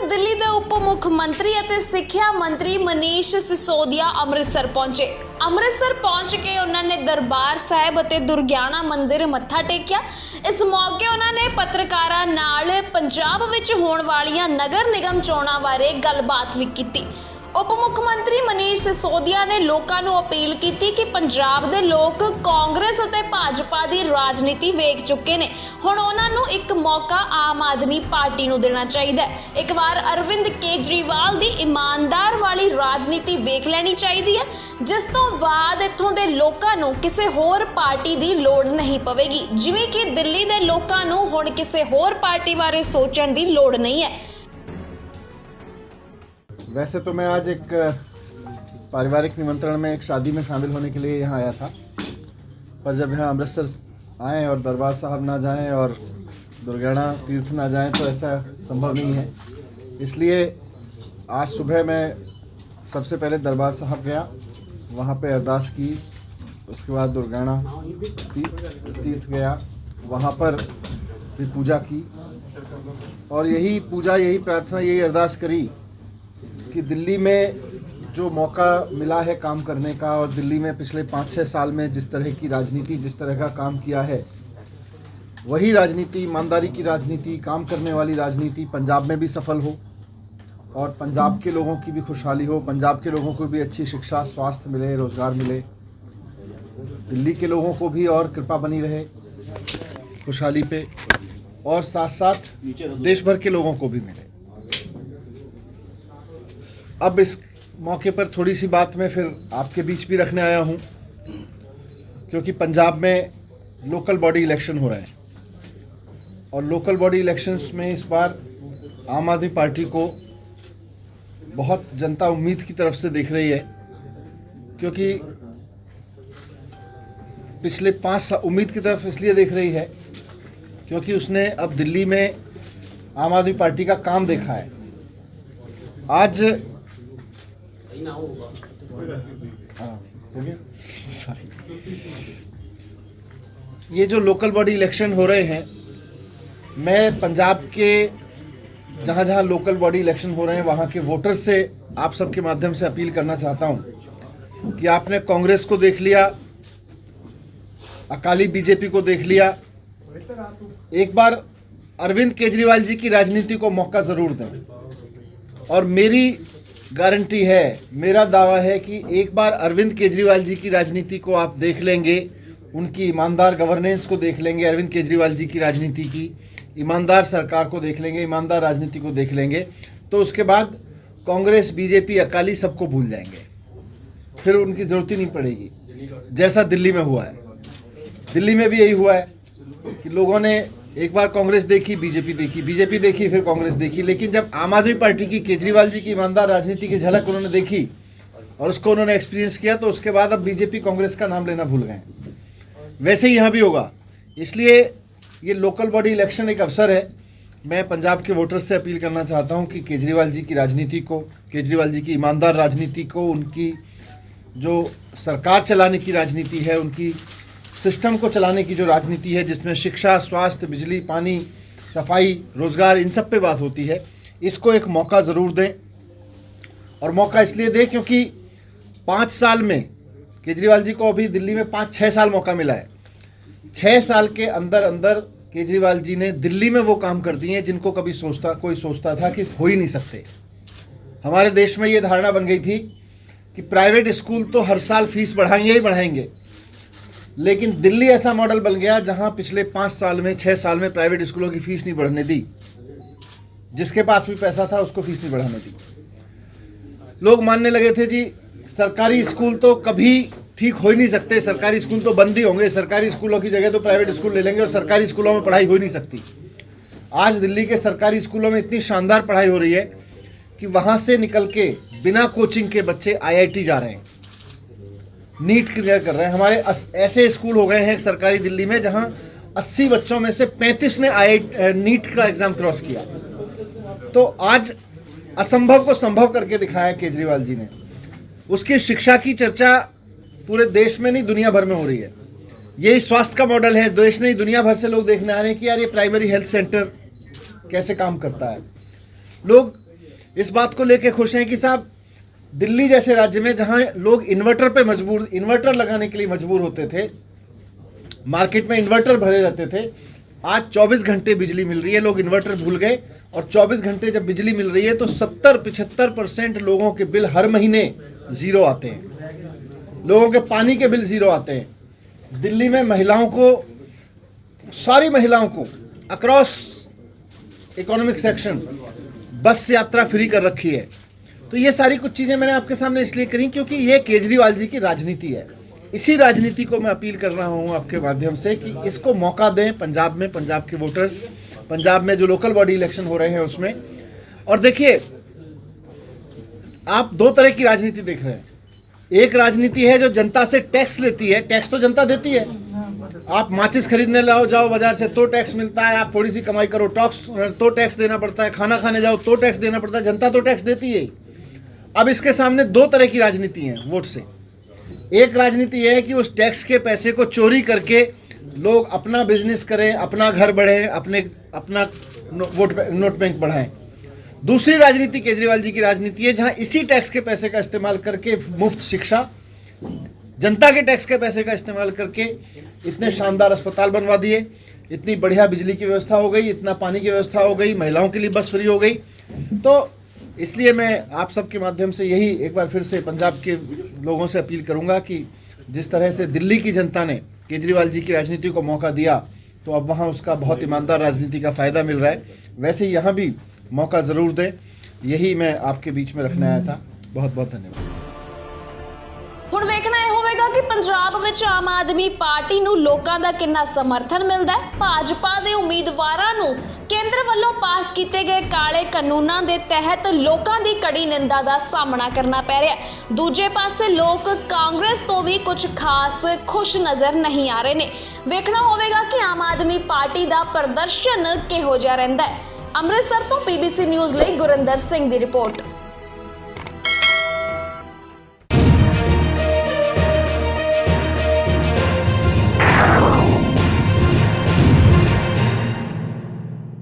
दिल्ली के उप मुख्यमंत्री और सिक्ख्या मंत्री मनीष सिसोदिया अमृतसर पहुंचे। अमृतसर पहुंच के उन्होंने दरबार साहिब और दुर्गियाना मंदिर मत्था टेकिया। इस मौके उन्होंने पत्रकारां नाल पंजाब विच होण वालियां नगर निगम चोणां बारे गलबात भी की। उप मुख्यमंत्री मनीष सिसोदिया ने लोगों को अपील की कि पंजाब के लोग कांग्रेस और भाजपा की राजनीति वेख चुके हैं, हुण उन्हां नूं एक मौका आम आदमी पार्टी नूं देना चाहिए। एक बार अरविंद केजरीवाल की ईमानदार वाली राजनीति वेख लैनी चाहिए, जिस तो बाद इत्थों के लोगों नूं किसी होर पार्टी की लोड़ नहीं पवेगी, जिवें कि दिल्ली के लोगों नूं हुण किसी होर पार्टी बारे सोचण की लोड़ नहीं है। वैसे तो मैं आज एक पारिवारिक निमंत्रण में एक शादी में शामिल होने के लिए यहाँ आया था, पर जब यहाँ अमृतसर आएँ और दरबार साहब ना जाएं और दुर्गियाना तीर्थ ना जाएं तो ऐसा संभव नहीं है। इसलिए आज सुबह मैं सबसे पहले दरबार साहब गया, वहाँ पे अरदास की, उसके बाद दुर्गियाना तीर्थ गया, वहाँ पर भी पूजा की और यही पूजा, यही प्रार्थना, यही अरदास करी कि दिल्ली में जो मौका मिला है काम करने का और दिल्ली में पिछले 5-6 साल में जिस तरह की राजनीति, जिस तरह का काम किया है, वही राजनीति, ईमानदारी की राजनीति, काम करने वाली राजनीति पंजाब में भी सफल हो और पंजाब के लोगों की भी खुशहाली हो, पंजाब के लोगों को भी अच्छी शिक्षा, स्वास्थ्य मिले, रोज़गार मिले, दिल्ली के लोगों को भी और कृपा बनी रहे खुशहाली पे, और साथ साथ देश भर के लोगों को भी मिले। अब इस मौके पर थोड़ी सी बात मैं फिर आपके बीच भी रखने आया हूं, क्योंकि पंजाब में लोकल बॉडी इलेक्शन हो रहे हैं और लोकल बॉडी इलेक्शंस में इस बार आम आदमी पार्टी को बहुत जनता उम्मीद की तरफ से देख रही है, क्योंकि पिछले 5 साल उम्मीद की तरफ इसलिए देख रही है क्योंकि उसने अब दिल्ली में आम आदमी पार्टी का काम देखा है। आज ये जो लोकल बॉडी इलेक्शन हो रहे हैं, मैं पंजाब के जहाँ जहाँ लोकल बॉडी इलेक्शन हो रहे हैं वहाँ के वोटर्स से आप सबके माध्यम से अपील करना चाहता हूँ कि आपने कांग्रेस को देख लिया, अकाली बीजेपी को देख लिया, एक बार अरविंद केजरीवाल जी की राजनीति को मौका ज़रूर दें। और मेरी गारंटी है, मेरा दावा है कि एक बार अरविंद केजरीवाल जी की राजनीति को आप देख लेंगे, उनकी ईमानदार गवर्नेंस को देख लेंगे, अरविंद केजरीवाल जी की राजनीति की ईमानदार सरकार को देख लेंगे, ईमानदार राजनीति को देख लेंगे, तो उसके बाद कांग्रेस, बीजेपी, अकाली सबको भूल जाएंगे, फिर उनकी ज़रूरत ही नहीं पड़ेगी। जैसा दिल्ली में हुआ है, दिल्ली में भी यही हुआ है कि लोगों ने एक बार कांग्रेस देखी, बीजेपी देखी, बीजेपी देखी, फिर कांग्रेस देखी, लेकिन जब आम आदमी पार्टी की, केजरीवाल जी की ईमानदार राजनीति की झलक उन्होंने देखी और उसको उन्होंने एक्सपीरियंस किया, तो उसके बाद अब बीजेपी कांग्रेस का नाम लेना भूल गए। वैसे ही यहाँ भी होगा। इसलिए ये लोकल बॉडी इलेक्शन एक अवसर है। मैं पंजाब के वोटर्स से अपील करना चाहता हूँ कि केजरीवाल जी की राजनीति को, केजरीवाल जी की ईमानदार राजनीति को, उनकी जो सरकार चलाने की राजनीति है, उनकी सिस्टम को चलाने की जो राजनीति है, जिसमें शिक्षा, स्वास्थ्य, बिजली, पानी, सफाई, रोज़गार, इन सब पे बात होती है, इसको एक मौका ज़रूर दें। और मौका इसलिए दें क्योंकि 5 साल में केजरीवाल जी को अभी दिल्ली में 5-6 साल मौका मिला है। 6 साल के अंदर अंदर केजरीवाल जी ने दिल्ली में वो काम कर दिए हैं जिनको कभी कोई सोचता था कि हो ही नहीं सकते। हमारे देश में ये धारणा बन गई थी कि प्राइवेट स्कूल तो हर साल फीस बढ़ाएंगे ही बढ़ाएंगे, लेकिन दिल्ली ऐसा मॉडल बन गया जहां पिछले 5 साल में, 6 साल में प्राइवेट स्कूलों की फीस नहीं बढ़ने दी। जिसके पास भी पैसा था उसको फीस नहीं बढ़ाने दी। लोग मानने लगे थे जी सरकारी स्कूल तो कभी ठीक हो ही नहीं सकते, सरकारी स्कूल तो बंद ही होंगे, सरकारी स्कूलों की जगह तो प्राइवेट स्कूल ले लेंगे और सरकारी स्कूलों में पढ़ाई हो ही नहीं सकती। आज दिल्ली के सरकारी स्कूलों में इतनी शानदार पढ़ाई हो रही है कि वहाँ से निकल के बिना कोचिंग के बच्चे IIT जा रहे हैं, नीट क्लियर कर रहे हैं। हमारे ऐसे स्कूल हो गए हैं सरकारी दिल्ली में जहां 80 बच्चों में से 35 ने नीट का एग्ज़ाम क्रॉस किया। तो आज असंभव को संभव करके दिखाया केजरीवाल जी ने। उसकी शिक्षा की चर्चा पूरे देश में नहीं, दुनिया भर में हो रही है। यही स्वास्थ्य का मॉडल है, देश नहीं दुनिया भर से लोग देखने आ रहे हैं कि यार ये प्राइमरी हेल्थ सेंटर कैसे काम करता है। लोग इस बात को लेकर खुश हैं कि साहब दिल्ली जैसे राज्य में जहां लोग इन्वर्टर लगाने के लिए मजबूर होते थे, मार्केट में इन्वर्टर भरे रहते थे, आज 24 घंटे बिजली मिल रही है। लोग इन्वर्टर भूल गए और 24 घंटे जब बिजली मिल रही है तो 70-75% लोगों के बिल हर महीने जीरो आते हैं। लोगों के पानी के बिल जीरो आते हैं। दिल्ली में महिलाओं को, सारी महिलाओं को अक्रॉस इकोनॉमिक सेक्शन बस यात्रा फ्री कर रखी है। तो ये सारी कुछ चीज़ें मैंने आपके सामने इसलिए करी क्योंकि ये केजरीवाल जी की राजनीति है। इसी राजनीति को मैं अपील कर रहा हूँ आपके माध्यम से कि इसको मौका दें पंजाब में, पंजाब के वोटर्स, पंजाब में जो लोकल बॉडी इलेक्शन हो रहे हैं उसमें। और देखिए, आप दो तरह की राजनीति देख रहे हैं। एक राजनीति है जो जनता से टैक्स लेती है, टैक्स तो जनता देती है। आप माचिस खरीदने जाओ बाजार से तो टैक्स मिलता है, आप थोड़ी सी कमाई करो तो टैक्स देना पड़ता है, खाना खाने जाओ तो टैक्स देना पड़ता है, जनता तो टैक्स देती है। अब इसके सामने दो तरह की राजनीति है वोट से। एक राजनीति यह है कि उस टैक्स के पैसे को चोरी करके लोग अपना बिजनेस करें, अपना घर बढ़े, अपना नोट बैंक बढ़ाएं। दूसरी राजनीति केजरीवाल जी की राजनीति है जहां इसी टैक्स के पैसे का इस्तेमाल करके मुफ्त शिक्षा, जनता के टैक्स के पैसे का इस्तेमाल करके इतने शानदार अस्पताल बनवा दिए, इतनी बढ़िया बिजली की व्यवस्था हो गई, इतना पानी की व्यवस्था हो गई, महिलाओं के लिए बस फ्री हो गई। तो इसलिए मैं आप सबके माध्यम से यही एक बार फिर से पंजाब के लोगों से अपील करूंगा कि जिस तरह से दिल्ली की जनता ने केजरीवाल जी की राजनीति को मौका दिया तो अब वहां उसका बहुत ईमानदार राजनीति का फ़ायदा मिल रहा है, वैसे ही यहाँ भी मौका ज़रूर दें। यही मैं आपके बीच में रखने आया था। बहुत बहुत धन्यवाद। ਹੁਣ ਵੇਖਣਾ ਇਹ ਹੋਵੇਗਾ ਕਿ ਪੰਜਾਬ ਵਿੱਚ ਆਮ ਆਦਮੀ ਪਾਰਟੀ ਨੂੰ ਲੋਕਾਂ ਦਾ ਕਿੰਨਾ ਸਮਰਥਨ ਮਿਲਦਾ ਹੈ। ਭਾਜਪਾ ਦੇ ਉਮੀਦਵਾਰਾਂ ਨੂੰ ਕੇਂਦਰ ਵੱਲੋਂ ਪਾਸ ਕੀਤੇ ਗਏ ਕਾਲੇ ਕਾਨੂੰਨਾਂ ਦੇ ਤਹਿਤ ਲੋਕਾਂ ਦੀ ਕੜੀ ਨਿੰਦਾ ਦਾ ਸਾਹਮਣਾ ਕਰਨਾ ਪੈ ਰਿਹਾ ਹੈ। ਦੂਜੇ ਪਾਸੇ ਲੋਕ ਕਾਂਗਰਸ ਤੋਂ ਵੀ ਕੁਝ ਖਾਸ ਖੁਸ਼ ਨਜ਼ਰ ਨਹੀਂ ਆ ਰਹੇ ਨੇ। ਵੇਖਣਾ ਹੋਵੇਗਾ ਕਿ ਆਮ ਆਦਮੀ ਪਾਰਟੀ ਦਾ ਪ੍ਰਦਰਸ਼ਨ ਕਿਹੋ ਜਿਹਾ ਰਹਿੰਦਾ ਹੈ। ਅੰਮ੍ਰਿਤਸਰ ਤੋਂ PBC ਨਿਊਜ਼ ਲਈ ਗੁਰਿੰਦਰ ਸਿੰਘ ਦੀ ਰਿਪੋਰਟ।